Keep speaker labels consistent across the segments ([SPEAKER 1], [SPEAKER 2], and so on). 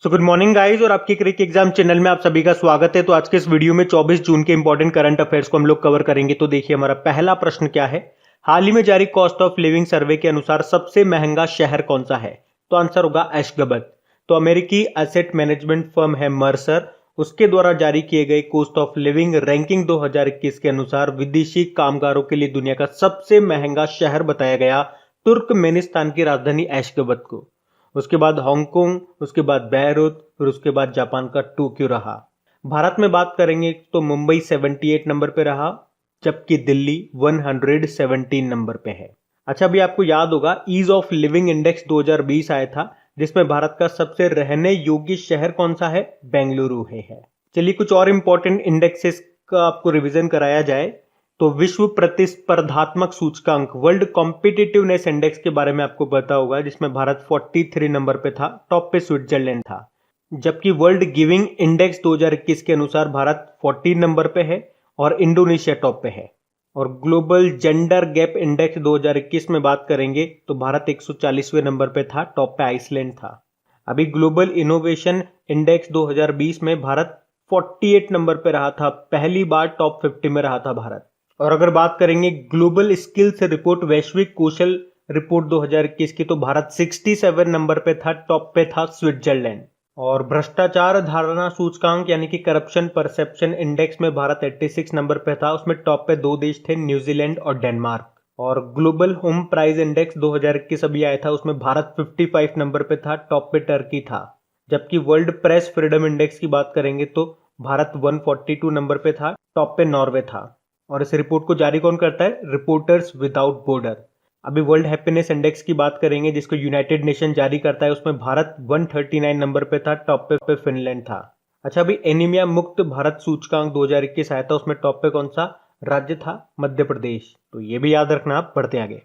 [SPEAKER 1] So good morning guys और आपके क्रिक exam channel में आप सभी का स्वागत है। तो आज के इस वीडियो में 24 जून के इंपॉर्टेंट करंट अफेयर्स को हम लोग कवर करेंगे। तो देखिए हमारा पहला प्रश्न क्या है। हाल ही में जारी कॉस्ट ऑफ लिविंग सर्वे के अनुसार सबसे महंगा शहर कौन सा है? तो आंसर होगा एशगाबत। तो अमेरिकी एसेट मैनेजमेंट फर्म है मर्सर, उसके द्वारा जारी किए गए कॉस्ट ऑफ लिविंग रैंकिंग 2021 के अनुसार विदेशी कामगारों के लिए दुनिया का सबसे महंगा शहर बताया गया तुर्कमेनिस्तान की राजधानी एशगाबत को। उसके बाद हांगकांग, उसके बाद बेरूत, फिर उसके बाद जापान का टोक्यो रहा। भारत में बात करेंगे तो मुंबई 78 नंबर पे रहा, जबकि दिल्ली 117 नंबर पे है। अच्छा, अभी आपको याद होगा ईज ऑफ लिविंग इंडेक्स 2020 आया था, जिसमें भारत का सबसे रहने योग्य शहर कौन सा है? बेंगलुरु है। चलिए कुछ और इंपॉर्टेंट इंडेक्सेस का आपको रिवीजन कराया जाए तो विश्व प्रतिस्पर्धात्मक सूचकांक वर्ल्ड कॉम्पिटिटिवनेस इंडेक्स के बारे में आपको पता होगा, जिसमें भारत 43 नंबर पे था, टॉप पे स्विट्जरलैंड था। जबकि वर्ल्ड गिविंग इंडेक्स 2021 के अनुसार भारत 14 नंबर पे है और इंडोनेशिया टॉप पे है। और ग्लोबल जेंडर गैप इंडेक्स 2021 में बात करेंगे तो भारत 140वें नंबर पे था, टॉप पे आइसलैंड था। अभी ग्लोबल इनोवेशन इंडेक्स 2020 में भारत 48 नंबर पे रहा था, पहली बार टॉप 50 में रहा था भारत। और अगर बात करेंगे ग्लोबल स्किल्स रिपोर्ट वैश्विक कौशल रिपोर्ट 2021 की, तो भारत 67 नंबर पे था, टॉप पे था स्विट्जरलैंड। और भ्रष्टाचार धारणा सूचकांक यानी कि करप्शन परसेप्शन इंडेक्स में भारत 86 नंबर पे था, उसमें टॉप पे दो देश थे, न्यूजीलैंड और डेनमार्क। और ग्लोबल होम प्राइस इंडेक्स 2021 अभी आया था, उसमें भारत 55 नंबर पे था, टॉप पे टर्की था। जबकि वर्ल्ड प्रेस फ्रीडम इंडेक्स की बात करेंगे तो भारत 142 नंबर पे था, टॉप पे नॉर्वे था। और इस रिपोर्ट को जारी कौन करता है? Reporters without border. अभी वर्ल्ड हैप्पीनेस इंडेक्स की बात करेंगे, जिसको यूनाइटेड नेशन जारी करता है, उसमें भारत 139 नंबर पे था, टॉप पे फिनलैंड था। अच्छा, अभी एनीमिया मुक्त भारत सूचकांक 2021 आया था, उसमें टॉप पे कौन सा राज्य था? मध्य प्रदेश। तो ये भी याद रखना। आप बढ़ते आगे।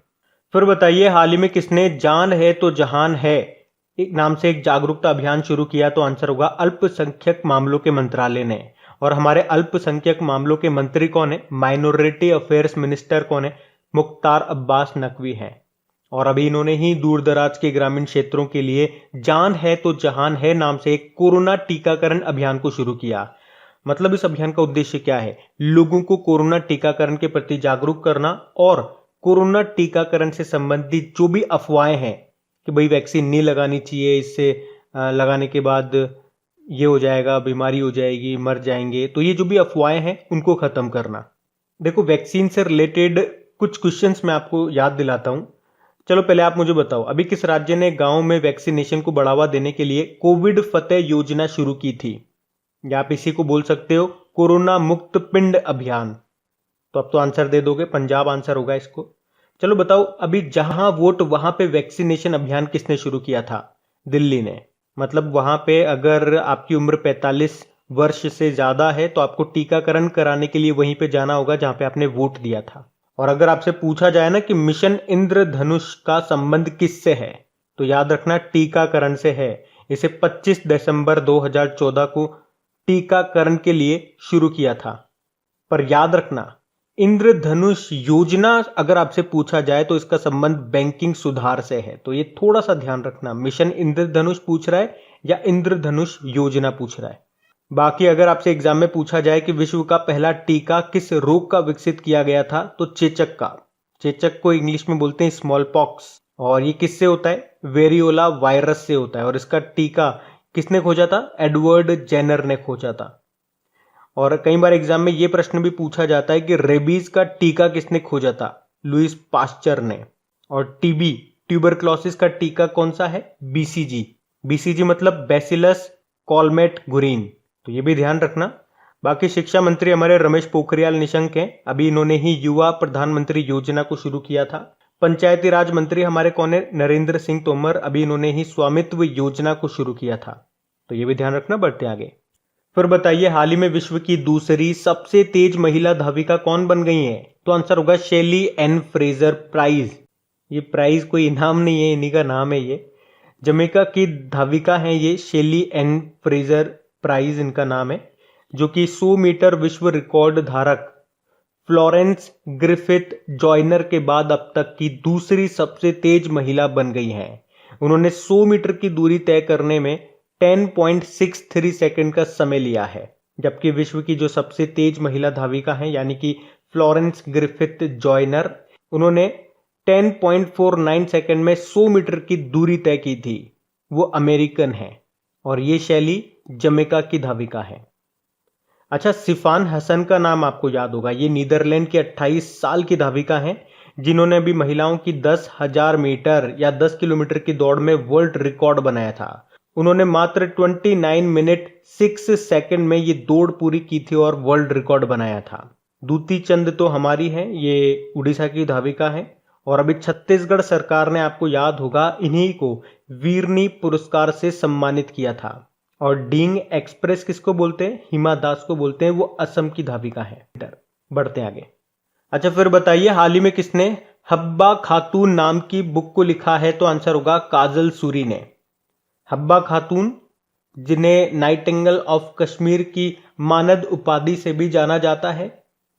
[SPEAKER 1] फिर बताइए हाल ही में किसने जान है तो जहान है एक नाम से एक जागरूकता अभियान शुरू किया? तो आंसर होगा अल्पसंख्यक मामलों के मंत्रालय ने। और हमारे अल्पसंख्यक मामलों के मंत्री कौन है? माइनॉरिटी अफेयर्स मिनिस्टर कौन है? मुख्तार अब्बास नकवी हैं। और अभी इन्होंने ही दूर दराज के ग्रामीण क्षेत्रों के लिए जान है तो जहान है नाम से एक कोरोना टीकाकरण अभियान को शुरू किया। मतलब इस अभियान का उद्देश्य क्या है? लोगों को कोरोना टीकाकरण के प्रति जागरूक करना और कोरोना टीकाकरण से संबंधित जो भी अफवाहें हैं कि भाई वैक्सीन नहीं लगानी चाहिए, इससे लगाने के बाद ये हो जाएगा, बीमारी हो जाएगी, मर जाएंगे, तो ये जो भी अफवाहें हैं उनको खत्म करना। देखो, वैक्सीन से रिलेटेड कुछ क्वेश्चंस मैं आपको याद दिलाता हूं। चलो पहले आप मुझे बताओ, अभी किस राज्य ने गांव में वैक्सीनेशन को बढ़ावा देने के लिए कोविड फतेह योजना शुरू की थी? या आप इसी को बोल सकते हो कोरोना मुक्त पिंड अभियान। तो अब तो आंसर दे दोगे, पंजाब आंसर होगा इसको। चलो बताओ, अभी जहां वोट वहां पे वैक्सीनेशन अभियान किसने शुरू किया था? दिल्ली ने। मतलब वहां पे अगर आपकी उम्र 45 वर्ष से ज्यादा है तो आपको टीकाकरण कराने के लिए वहीं पे जाना होगा जहां पे आपने वोट दिया था। और अगर आपसे पूछा जाए ना कि मिशन इंद्रधनुष का संबंध किससे है, तो याद रखना टीकाकरण से है। इसे 25 दिसंबर 2014 को टीकाकरण के लिए शुरू किया था। पर याद रखना, इंद्रधनुष योजना अगर आपसे पूछा जाए तो इसका संबंध बैंकिंग सुधार से है। तो ये थोड़ा सा ध्यान रखना, मिशन इंद्रधनुष पूछ रहा है या इंद्रधनुष योजना पूछ रहा है। बाकी अगर आपसे एग्जाम में पूछा जाए कि विश्व का पहला टीका किस रोग का विकसित किया गया था, तो चेचक का। चेचक को इंग्लिश में बोलते हैं स्मॉल पॉक्स। और ये किससे होता है? वेरियोला वायरस से होता है। और इसका टीका किसने खोजा था? एडवर्ड जेनर ने खोजा था। और कई बार एग्जाम में ये प्रश्न भी पूछा जाता है कि रेबीज का टीका किसने खोजा था? लुइस पास्चर ने। और टीबी ट्यूबरक्लोसिस का टीका कौन सा है? बीसीजी। बीसीजी मतलब बैसिलस कॉलमेट-गुरिन। तो ये भी ध्यान रखना। बाकी शिक्षा मंत्री हमारे रमेश पोखरियाल निशंक हैं, अभी इन्होंने ही युवा प्रधानमंत्री योजना को शुरू किया था। पंचायती राज मंत्री हमारे कौन है? नरेंद्र सिंह तोमर, अभी इन्होंने ही स्वामित्व योजना को शुरू किया था। तो ये भी ध्यान रखना। बढ़ते आगे। फिर बताइए हाल ही में विश्व की दूसरी सबसे तेज महिला धाविका कौन बन गई है? तो आंसर होगा शेली एन फ्रेजर प्राइज। ये प्राइज कोई इनाम नहीं है, इन्हीं का नाम है ये। जमैका की धाविका है ये, शेली एन फ्रेजर प्राइज इनका नाम है, जो कि 100 मीटर विश्व रिकॉर्ड धारक फ्लोरेंस ग्रिफिथ जॉयनर के बाद अब तक की दूसरी सबसे तेज महिला बन गई हैं। उन्होंने 100 मीटर की दूरी तय करने में 10.63 सेकंड का समय लिया है, जबकि विश्व की जो सबसे तेज महिला धाविका हैं यानी कि फ्लोरेंस ग्रिफिथ जॉयनर, उन्होंने 10.49 सेकंड में 100 मीटर की दूरी तय की थी। वो अमेरिकन है और ये शैली जमैका की धाविका है। अच्छा, सिफान हसन का नाम आपको याद होगा। ये नीदरलैंड की 28 साल की धाविका हैं जिन्होंने अभी महिलाओं की 10,000 मीटर या 10 किलोमीटर की दौड़ में वर्ल्ड रिकॉर्ड बनाया था। उन्होंने मात्र 29 मिनट 6 सेकंड में ये दौड़ पूरी की थी और वर्ल्ड रिकॉर्ड बनाया था। दूती चंद तो हमारी हैं, ये उड़ीसा की धाविका हैं और अभी छत्तीसगढ़ सरकार ने, आपको याद होगा, इन्हीं को वीरनी पुरस्कार से सम्मानित किया था। और डींग एक्सप्रेस किसको बोलते हैं? हिमा दास को बोलते हैं, वो असम की धाविका है। बढ़ते आगे। अच्छा, फिर बताइए हाल ही में किसने हब्बा खातून नाम की बुक को लिखा है? तो आंसर होगा काजल सूरी ने। हब्बा खातून, जिन्हें नाइटिंगेल ऑफ कश्मीर की मानद उपाधि से भी जाना जाता है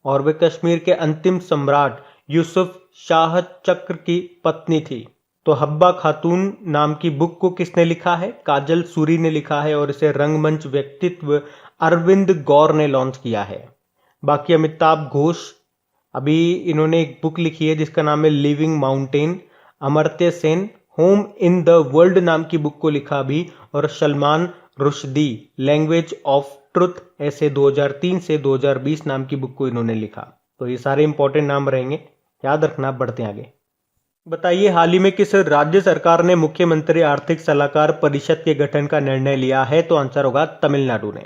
[SPEAKER 1] और वे कश्मीर के अंतिम सम्राट यूसुफ शाह चक्र की पत्नी थी। तो हब्बा खातून नाम की बुक को किसने लिखा है? काजल सूरी ने लिखा है और इसे रंगमंच व्यक्तित्व अरविंद गौर ने लॉन्च किया है। बाकी अमिताभ घोष, अभी इन्होंने एक बुक लिखी है जिसका नाम है living mountain. Amartya Sen home in the world नाम की बुक को लिखा अभी। और Salman Rushdie language of truth ऐसे 2003 से 2020 नाम की बुक को इन्होंने लिखा। तो ये सारे इंपॉर्टेंट नाम रहेंगे, याद रखना। बढ़ते आगे। बताइए हाल ही में किस राज्य सरकार ने मुख्यमंत्री आर्थिक सलाहकार परिषद के गठन का निर्णय लिया है? तो आंसर होगा तमिलनाडु ने।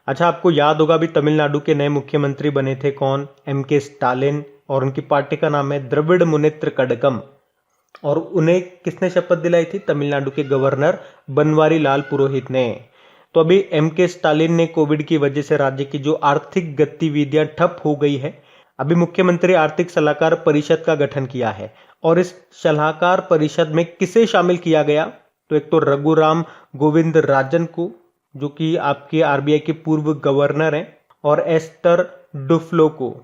[SPEAKER 1] अच्छा, आपको याद होगा अभी तमिलनाडु के नए मुख्यमंत्री बने थे कौन? एम.के. स्टालिन। और उनकी पार्टी का नाम है द्रविड़ मुनेत्र कड़गम। और उन्हें किसने शपथ दिलाई थी? तमिलनाडु के गवर्नर बनवारी लाल पुरोहित ने। तो अभी एम.के. स्टालिन ने कोविड की वजह से राज्य की जो आर्थिक गतिविधियां ठप हो गई है, अभी मुख्यमंत्री आर्थिक सलाहकार परिषद का गठन किया है। और इस सलाहकार परिषद में किसे शामिल किया गया? तो एक तो रघुराम गोविंद राजन को, जो कि आपके आरबीआई के पूर्व गवर्नर हैं, और एस्टर डुफ्लो को।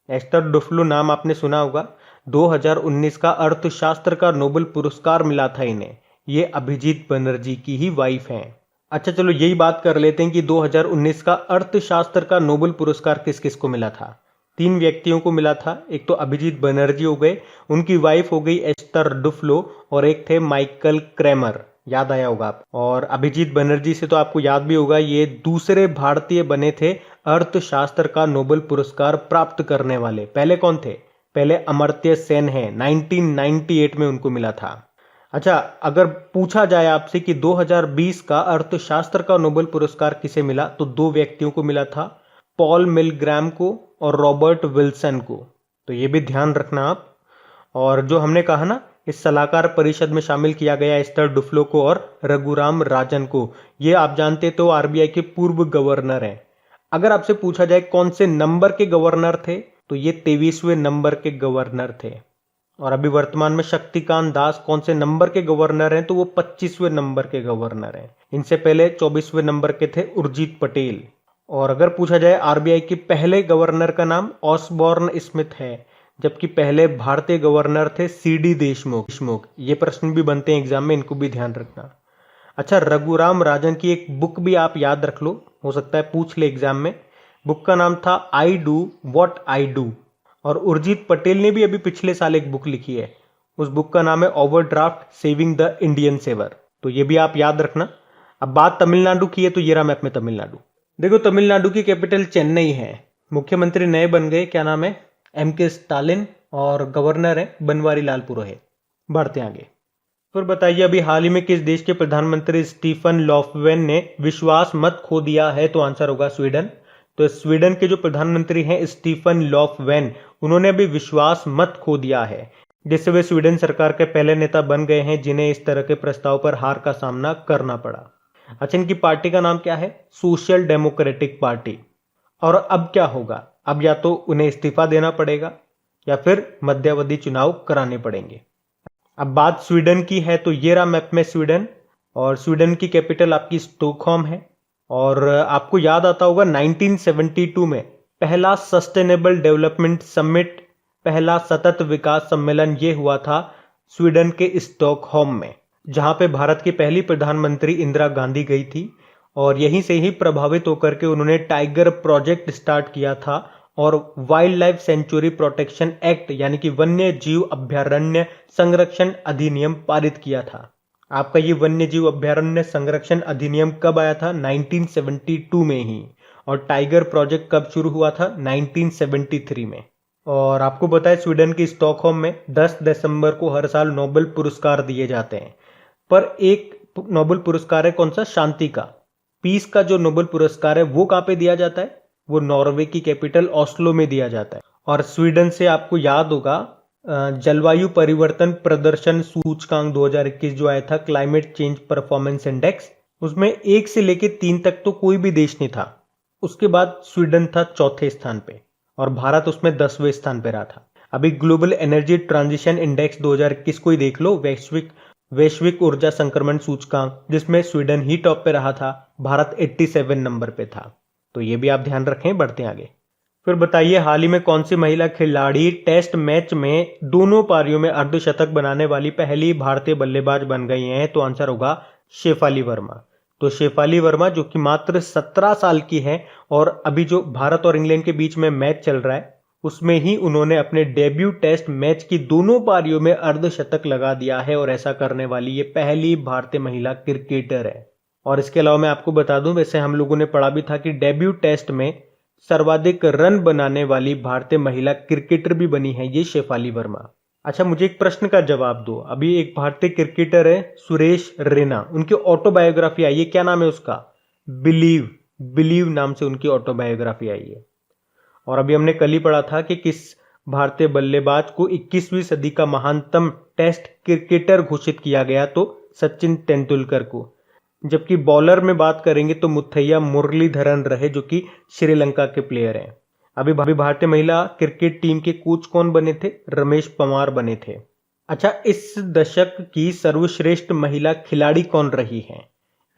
[SPEAKER 1] एस्टर डुफ्लो नाम आपने सुना होगा। 2019 का अर्थशास्त्र का नोबेल पुरस्कार मिला था इन्हें। ये अभिजीत बनर्जी की ही वाइफ हैं। अच्छा, चलो यही बात कर लेते हैं कि 2019 का अर्थशास्त्र का नोबेल पुरस्कार किस किस को मिला था। 3 व्यक्तियों को मिला था। एक तो अभिजीत बनर्जी हो गए, उनकी वाइफ हो गई एस्टर डुफ्लो, और एक थे माइकल क्रेमर, याद आया होगा आप। और अभिजीत बनर्जी से तो आपको याद भी होगा, ये दूसरे भारतीय बने थे अर्थशास्त्र का नोबेल पुरस्कार प्राप्त करने वाले। पहले कौन थे? पहले अमर्त्य सेन है, 1998 में उनको मिला था। अच्छा, अगर पूछा जाए आपसे कि 2020 का अर्थशास्त्र का नोबेल पुरस्कार किसे मिला, तो 2 व्यक्तियों को मिला था, पॉल मिलग्राम को और रॉबर्ट विल्सन को। तो ये भी ध्यान रखना आप। और जो हमने कहा ना, इस सलाहकार परिषद में शामिल किया गया एस्टर डुफ्लो को और रघुराम राजन को। ये आप जानते तो आरबीआई के पूर्व गवर्नर हैं। अगर आपसे पूछा जाए कौन से नंबर के गवर्नर थे, तो ये 23वें नंबर के गवर्नर थे। और अभी वर्तमान में शक्तिकांत दास कौन से नंबर के गवर्नर हैं? तो वो 25वें नंबर के गवर्नर हैं। इनसे पहले 24वें नंबर के थे उर्जित पटेल। और अगर पूछा जाए आरबीआई के पहले गवर्नर का नाम ऑसबॉर्न स्मिथ है, जबकि पहले भारतीय गवर्नर थे सीडी देशमुख। ये प्रश्न भी बनते हैं एग्जाम में, इनको भी ध्यान रखना। अच्छा, रघुराम राजन की एक बुक भी आप याद रख लो, हो सकता है पूछ ले एग्जाम में। बुक का नाम था I do what I do. और उर्जित पटेल ने भी अभी पिछले साल एक बुक लिखी है, उस बुक का नाम है overdraft saving the Indian saver. तो ये भी आप याद रखना। अब बात तमिलनाडु की है, तो ये रहा मैप में तमिलनाडु। देखो, तमिलनाडु की कैपिटल चेन्नई है। मुख्यमंत्री नए बन गए, क्या नाम है? एम.के. स्टालिन। और गवर्नर है बनवारी लाल पुरोहित। बढ़ते आगे। फिर बताइए अभी हाल ही में किस देश के प्रधानमंत्री स्टीफन लॉफवेन ने विश्वास मत खो दिया है? तो आंसर होगा स्वीडन। तो स्वीडन के जो प्रधानमंत्री हैं स्टीफन लॉफवेन, उन्होंने अभी विश्वास मत खो दिया है, जिससे वे स्वीडन सरकार के पहले नेता बन गए हैं जिन्हें इस तरह के प्रस्ताव पर हार का सामना करना पड़ा। अच्छा, इनकी पार्टी का नाम क्या है? Social democratic party. और अब क्या होगा? अब या तो उन्हें इस्तीफा देना पड़ेगा या फिर मध्यावधि चुनाव कराने पड़ेंगे। अब बात स्वीडन की है, तो ये रहा मैप में स्वीडन। और स्वीडन की कैपिटल आपकी स्टॉकहोम है। और आपको याद आता होगा 1972 में पहला सस्टेनेबल डेवलपमेंट समिट, पहला सतत विकास सम्मेलन ये हुआ था स्वीडन के स्टॉकहोम में। जहां पे भारत की पहली प्रधानमंत्री इंदिरा गांधी गई थी और यहीं से ही प्रभावित होकर के उन्होंने टाइगर प्रोजेक्ट स्टार्ट किया था और wild life sanctuary protection act यानी कि वन्य जीव अभयारण्य संरक्षण अधिनियम पारित किया था। आपका ये वन्य जीव अभयारण्य संरक्षण अधिनियम कब आया था? 1972 में ही। और टाइगर प्रोजेक्ट कब शुरू हुआ था? 1973 में। और आपको पता है स्वीडन की स्टॉकहोम में 10 दिसंबर को हर साल नोबेल पुरस्कार दिए जाते हैं, पर एक नोबेल पुरस्कार है कौन सा? शांति का, पीस का जो नोबेल पुरस्कार है वो कहाँ पे दिया जाता है? वो नॉर्वे की कैपिटल ओस्लो में दिया जाता है। और स्वीडन से आपको याद होगा जलवायु परिवर्तन प्रदर्शन सूचकांक 2021 जो आया था, क्लाइमेट चेंज परफॉर्मेंस इंडेक्स, उसमें 1 से लेके 3 तक तो कोई भी देश नहीं था। उसके बाद स्वीडन था चौथे स्थान पे और भारत उसमें 10वें स्थान पे रहा था। अभी ग्लोबल एनर्जी ट्रांजिशन इंडेक्स 2021 को ही देख लो, वैश्विक ऊर्जा संक्रमण सूचकांक, जिसमें स्वीडन ही टॉप पे रहा था, भारत 87 नंबर पे था। तो ये भी आप ध्यान रखें। बढ़ते हैं आगे। फिर बताइए हाल ही में कौन सी महिला खिलाड़ी टेस्ट मैच में दोनों पारियों में अर्धशतक बनाने वाली पहली भारतीय बल्लेबाज बन गई हैं? तो आंसर होगा शेफाली वर्मा। तो शेफाली वर्मा जो कि मात्र 17 साल की है और अभी जो भारत और इंग्लैंड के बीच में मैच चल रहा है उसमें ही उन्होंने अपने डेब्यू टेस्ट मैच की दोनों पारियों में अर्धशतक लगा दिया है और ऐसा करने वाली ये पहली भारतीय महिला क्रिकेटर है। और इसके अलावा मैं आपको बता दूं, वैसे हम लोगों ने पढ़ा भी था कि डेब्यू टेस्ट में सर्वाधिक रन बनाने वाली भारतीय महिला क्रिकेटर भी बनी है ये शेफाली वर्मा। अच्छा, मुझे एक प्रश्न का जवाब दो। अभी एक भारतीय क्रिकेटर है सुरेश रैना, उनकी ऑटोबायोग्राफी आई है, क्या नाम है उसका? बिलीव नाम से उनकी ऑटोबायोग्राफी आई है। और अभी हमने कल ही पढ़ा था कि किस भारतीय बल्लेबाज को 21वीं सदी का महानतम टेस्ट क्रिकेटर घोषित किया गया? तो सचिन तेंदुलकर को। जबकि बॉलर में बात करेंगे तो मुथैया मुरलीधरन रहे जो कि श्रीलंका के प्लेयर हैं। अभी भारतीय महिला क्रिकेट टीम के कोच कौन बने थे? रमेश पंवार बने थे। अच्छा, इस दशक की सर्वश्रेष्ठ महिला खिलाड़ी कौन रही है?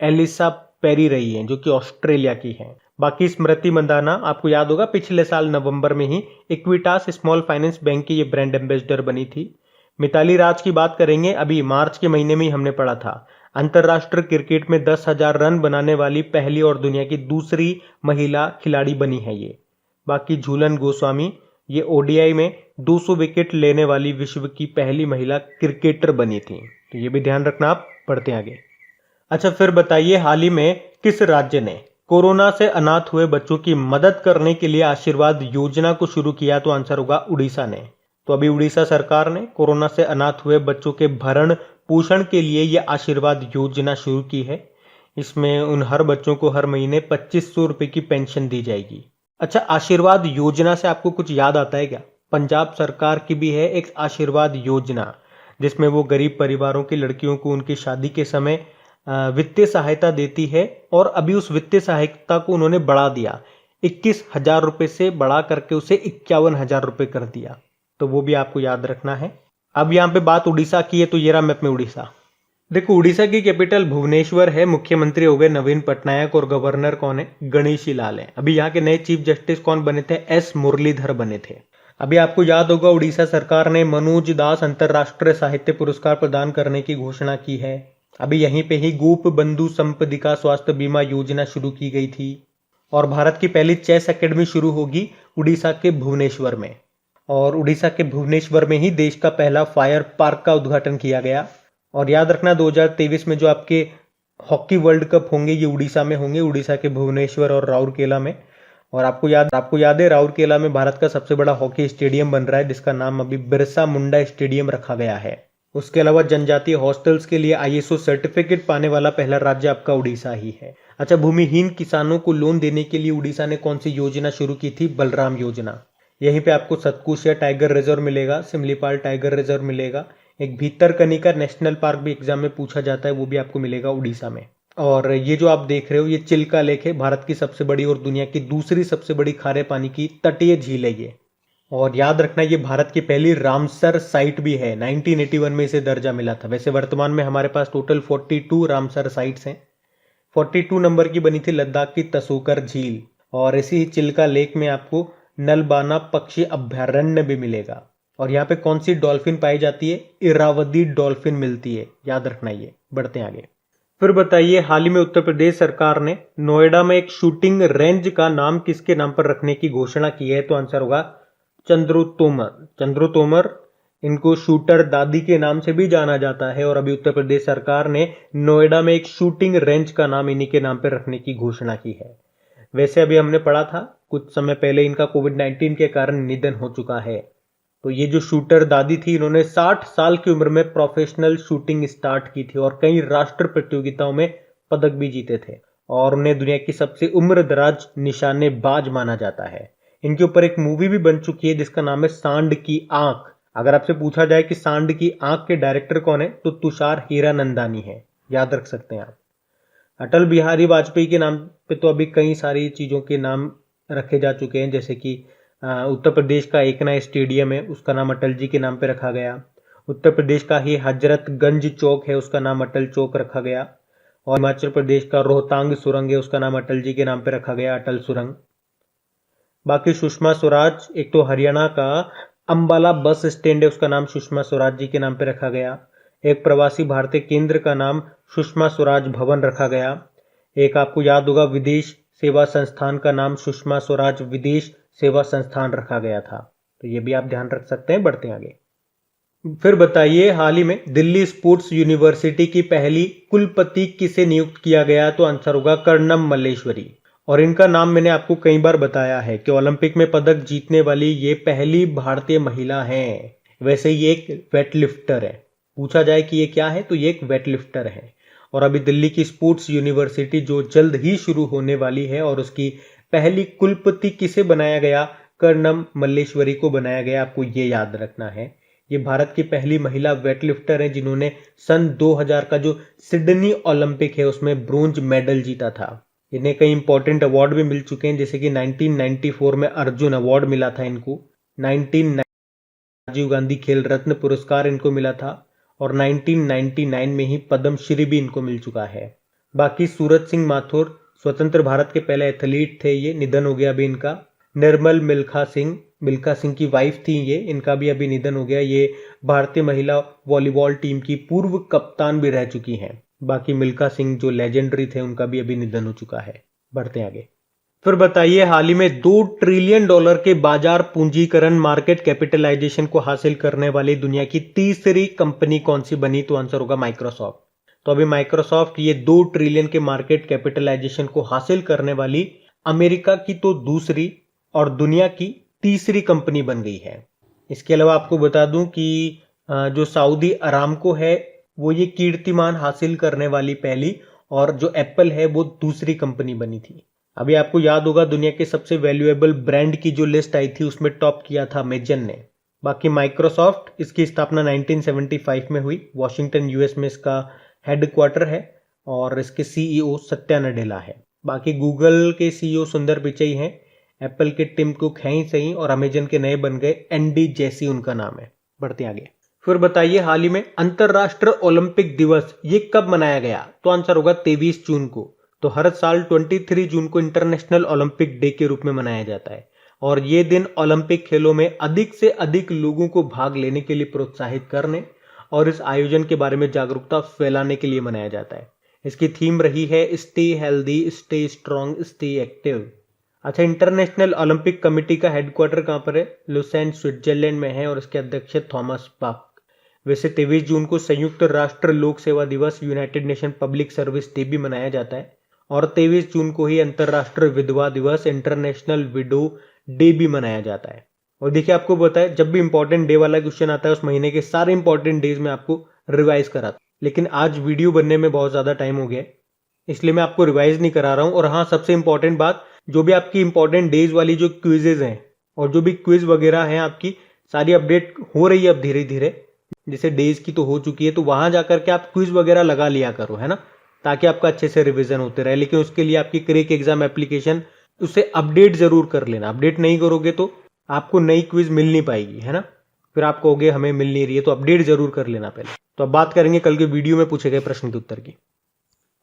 [SPEAKER 1] एलिसा पेरी रही है जो कि ऑस्ट्रेलिया की है। बाकी स्मृति मंदाना, आपको याद होगा पिछले साल नवंबर में ही इक्विटास स्मॉल फाइनेंस बैंक की ये ब्रांड एम्बेसडर बनी थी। मिताली राज की बात करेंगे, अभी मार्च के महीने में ही हमने पढ़ा था, अंतरराष्ट्रीय क्रिकेट में 10,000 रन बनाने वाली पहली और दुनिया की दूसरी महिला खिलाड़ी बनी है ये। बाकी झूलन गोस्वामी ये ओडीआई में 200 विकेट लेने वाली विश्व की पहली महिला क्रिकेटर बनी थी। तो ये भी ध्यान रखना आप। बढ़ते आगे। अच्छा, फिर बताइए हाल ही में किस राज्य ने कोरोना से अनाथ हुए बच्चों की मदद करने के लिए आशीर्वाद योजना को शुरू किया? तो आंसर होगा उड़ीसा ने। तो अभी उड़ीसा सरकार ने कोरोना से अनाथ हुए बच्चों के भरण पोषण के लिए यह आशीर्वाद योजना शुरू की है। इसमें उन हर बच्चों को हर महीने 2500 रुपए की पेंशन दी जाएगी। अच्छा, आशीर्वाद योजना से आपको कुछ याद आता है क्या? पंजाब सरकार की भी है एक आशीर्वाद योजना, जिसमें वो गरीब परिवारों की लड़कियों को उनकी शादी के समय वित्तीय सहायता देती है। और अभी उस वित्तीय सहायता को उन्होंने बढ़ा दिया, 21,000 रुपए से बढ़ा करके उसे 51,000 रुपए कर दिया। तो वो भी आपको याद रखना है। अब यहाँ पे बात उड़ीसा की है, तो ये रहा मैप में उड़ीसा। देखो, उड़ीसा की कैपिटल भुवनेश्वर है, मुख्यमंत्री हो गए नवीन पटनायक और गवर्नर कौन है? गणेशी लाल है। अभी यहाँ के नए चीफ जस्टिस कौन बने थे? एस मुरलीधर बने थे। अभी आपको याद होगा उड़ीसा सरकार ने मनोज दास अंतरराष्ट्रीय साहित्य पुरस्कार प्रदान करने की घोषणा की है। अभी यहीं पे ही गोप बंधु संपदिका स्वास्थ्य बीमा योजना शुरू की गई थी। और भारत की पहली चेस एकेडमी शुरू होगी उड़ीसा के भुवनेश्वर में। और उड़ीसा के भुवनेश्वर में ही देश का पहला फायर पार्क का उद्घाटन किया गया। और याद रखना 2023 में जो आपके हॉकी वर्ल्ड कप होंगे ये उड़ीसा में होंगे, उड़ीसा के भुवनेश्वर और राउरकेला में। और आपको याद है राउरकेला में भारत का सबसे बड़ा हॉकी स्टेडियम बन रहा है, जिसका नाम अभी बिरसा मुंडा स्टेडियम रखा गया है। उसके अलावा जनजातीय हॉस्टल्स के लिए ISO सर्टिफिकेट पाने वाला पहला राज्य आपका उड़ीसा ही है। अच्छा, भूमिहीन किसानों को लोन देने के लिए उड़ीसा ने कौन सी योजना शुरू की थी? बलराम योजना। यहीं पे आपको सतकुशिया टाइगर रिजर्व मिलेगा, सिमलीपाल टाइगर रिजर्व मिलेगा, एक भीतरकनिका नेशनल पार्क भी एग्जाम में पूछा जाता है, वो भी आपको मिलेगा उड़ीसा में। और ये जो आप देख रहे हो ये चिल्का लेक है, भारत की सबसे बड़ी और दुनिया की दूसरी सबसे बड़ी खारे पानी की तटीय झील है ये। और याद रखना ये भारत की पहली रामसर साइट भी है, 1981 में इसे दर्जा मिला था। वैसे वर्तमान में हमारे पास टोटल 42 रामसर साइट्स हैं। 42 नंबर की बनी थी लद्दाख की तसोकर झील। और इसी चिल्का लेक में आपको नलबाना पक्षी अभयारण्य भी मिलेगा। और यहाँ पे कौन सी डॉल्फिन पाई जाती है? इरावदी डॉल्फिन मिलती है, याद रखना ये। बढ़ते हैं आगे। फिर बताइए, हाल ही में उत्तर प्रदेश सरकार ने नोएडा में एक शूटिंग रेंज का नाम किसके नाम पर रखने की घोषणा की है? तो आंसर होगा चंद्रू तोमर। चंद्रू तोमर, इनको शूटर दादी के नाम से भी जाना जाता है और अभी उत्तर प्रदेश सरकार ने नोएडा में एक शूटिंग रेंज का नाम इन्हीं के नाम पर रखने की घोषणा की है। वैसे अभी हमने पढ़ा था कुछ समय पहले इनका कोविड-19 के कारण निधन हो चुका है। तो ये जो शूटर दादी थी, इन्होंने 60 साल की उम्र में प्रोफेशनल शूटिंग स्टार्ट की थी और कई राष्ट्र प्रतियोगिताओं में पदक भी जीते थे और उन्हें दुनिया की सबसे उम्रदराज निशानेबाज माना जाता है। इनके ऊपर एक मूवी भी बन चुकी है जिसका नाम है सांड की आंख। अगर आपसे पूछा जाए कि सांड की आंख के डायरेक्टर कौन है, तो तुषार हीरानंदानी है, याद रख सकते हैं आप। अटल बिहारी वाजपेयी के नाम पे तो अभी कई सारी चीज़ों के नाम रखे जा चुके हैं, जैसे कि उत्तर प्रदेश का एकना स्टेडियम है, उसका नाम अटल जी के नाम पे रखा गया। उत्तर प्रदेश का ही हजरतगंज चौक है, उसका नाम अटल चौक रखा गया। और हिमाचल प्रदेश का रोहतांग सुरंग है, उसका नाम अटल जी के नाम पे रखा गया, अटल सुरंग। बाकी सुषमा स्वराज, एक तो हरियाणा का अंबाला बस स्टैंड है, उसका नाम सुषमा स्वराज जी के नाम पे रखा गया। एक प्रवासी भारतीय केंद्र का नाम सुषमा स्वराज भवन रखा गया। एक आपको याद होगा विदेश सेवा संस्थान का नाम सुषमा स्वराज विदेश सेवा संस्थान रखा गया था, तो ये भी आप ध्यान रख सकते हैं। बढ़ते हैं आगे। फिर बताइए, हाल ही में दिल्ली स्पोर्ट्स यूनिवर्सिटी की पहली कुलपति किसे नियुक्त किया गया? तो आंसर होगा कर्णम मल्लेश्वरी। और इनका नाम मैंने आपको कई बार बताया है कि ओलंपिक में पदक जीतने वाली ये पहली भारतीय महिला हैं। वैसे ये एक वेटलिफ्टर है, पूछा जाए कि ये क्या है तो ये एक वेटलिफ्टर है। और अभी दिल्ली की स्पोर्ट्स यूनिवर्सिटी जो जल्द ही शुरू होने वाली है और उसकी पहली कुलपति किसे बनाया गया? कर्णम मल्लेश्वरी को बनाया गया, आपको ये याद रखना है। ये भारत की पहली महिला वेटलिफ्टर है जिन्होंने सन 2000 का जो सिडनी ओलंपिक है उसमें ब्रोंज मेडल जीता था। इन्हें कई इंपॉर्टेंट अवार्ड भी मिल चुके हैं, जैसे कि 1994 में अर्जुन अवार्ड मिला था इनको, 1990 राजीव गांधी खेल रत्न पुरस्कार इनको मिला था और 1999 में ही पद्मश्री भी इनको मिल चुका है। बाकी सूरज सिंह माथुर स्वतंत्र भारत के पहले एथलीट थे, ये निधन हो गया अभी इनका। निर्मल मिल्खा सिंह की वाइफ थी ये, इनका भी अभी निधन हो गया। ये भारतीय महिला वॉलीबॉल टीम की पूर्व कप्तान भी रह चुकी हैं। बाकी मिल्खा सिंह जो लेजेंडरी थे उनका भी अभी निधन हो चुका है। बढ़ते आगे। फिर बताइए, हाल ही में $2 ट्रिलियन के बाजार पूंजीकरण मार्केट कैपिटलाइजेशन को हासिल करने वाली दुनिया की तीसरी कंपनी कौन सी बनी? तो आंसर होगा माइक्रोसॉफ्ट। तो अभी माइक्रोसॉफ्ट ये 2 ट्रिलियन के मार्केट कैपिटलाइजेशन को हासिल करने वाली अमेरिका की तो दूसरी और दुनिया की तीसरी कंपनी बन गई है। इसके अलावा आपको बता दूं कि जो सऊदी अरामको है वो ये कीर्तिमान हासिल करने वाली पहली, और जो एप्पल है वो दूसरी कंपनी बनी थी। अभी आपको याद होगा दुनिया के सबसे वैल्यूएबल ब्रांड की जो लिस्ट आई थी उसमें टॉप किया था अमेजन ने। बाकी माइक्रोसॉफ्ट, इसकी स्थापना 1975 में हुई, वॉशिंगटन यूएस में इसका हेडक्वार्टर है और इसके सीईओ सत्या नडेला है। बाकी गूगल के सीईओ सुंदर पिचई हैं, एप्पल के टिम कुक हैं ही सही, और अमेजन के नए बन गए एंडी जेसी उनका नाम है। बढ़ते आगे। फिर बताइए, हाल ही में अंतरराष्ट्रीय ओलंपिक दिवस ये कब मनाया गया? तो आंसर होगा 23 जून को। तो हर साल 23 जून को इंटरनेशनल ओलंपिक डे के रूप में मनाया जाता है और ये दिन ओलंपिक खेलों में अधिक से अधिक लोगों को भाग लेने के लिए प्रोत्साहित करने और इस आयोजन के बारे में जागरूकता फैलाने के लिए मनाया जाता है। इसकी थीम रही है stay healthy, stay strong, stay active. अच्छा, इंटरनेशनल ओलंपिक कमेटी का हेडक्वार्टर कहाँ पर है? लुसेन स्विट्जरलैंड में है और इसके अध्यक्ष है थॉमस बाक। वैसे 23 जून को संयुक्त राष्ट्र लोक सेवा दिवस, United nation public service day भी मनाया जाता है और 23 जून को ही अंतर्राष्ट्रीय विधवा दिवस, इंटरनेशनल विडो डे भी मनाया जाता है। और देखिए, आपको बताया जब भी इंपॉर्टेंट डे वाला क्वेश्चन आता है उस महीने के सारे इंपॉर्टेंट डेज में आपको रिवाइज कराता, लेकिन आज वीडियो बनने में बहुत ज्यादा टाइम हो गया इसलिए मैं आपको रिवाइज नहीं करा रहा हूं। और हाँ, सबसे इंपॉर्टेंट बात, जो भी आपकी इंपॉर्टेंट डेज वाली जो क्विजेज हैं और जो भी क्विज वगैरह हैं आपकी सारी अपडेट हो रही है अब धीरे धीरे। जैसे डेज की तो हो चुकी है, तो वहां जाकर के आप क्विज वगैरह लगा लिया करो, है ना, ताकि आपका अच्छे से रिवीजन होते रहे। लेकिन उसके लिए आपकी क्रेक एग्जाम एप्लीकेशन उसे अपडेट जरूर कर लेना। अपडेट नहीं करोगे तो आपको नई क्विज मिल नहीं पाएगी, है ना, फिर आप कहोगे हमें मिल नहीं रही है। तो अपडेट जरूर कर लेना पहले। तो अब बात करेंगे कल के वीडियो में पूछे गए प्रश्न के उत्तर की।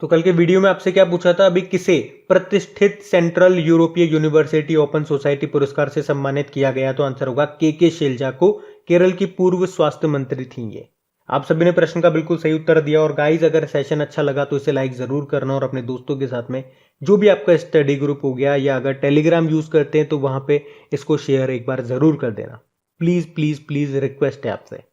[SPEAKER 1] तो कल के वीडियो में आपसे क्या पूछा था, अभी किसे प्रतिष्ठित सेंट्रल यूरोपीय यूनिवर्सिटी ओपन सोसाइटी पुरस्कार से सम्मानित किया गया? तो आंसर होगा के शैलजा को। केरल की पूर्व स्वास्थ्य मंत्री थी ये। आप सभी ने प्रश्न का बिल्कुल सही उत्तर दिया। और गाइज अगर सेशन अच्छा लगा तो इसे लाइक जरूर करना और अपने दोस्तों के साथ में जो भी आपका स्टडी ग्रुप हो गया या अगर टेलीग्राम यूज करते हैं तो वहां पे इसको शेयर एक बार जरूर कर देना। प्लीज प्लीज प्लीज रिक्वेस्ट है आपसे।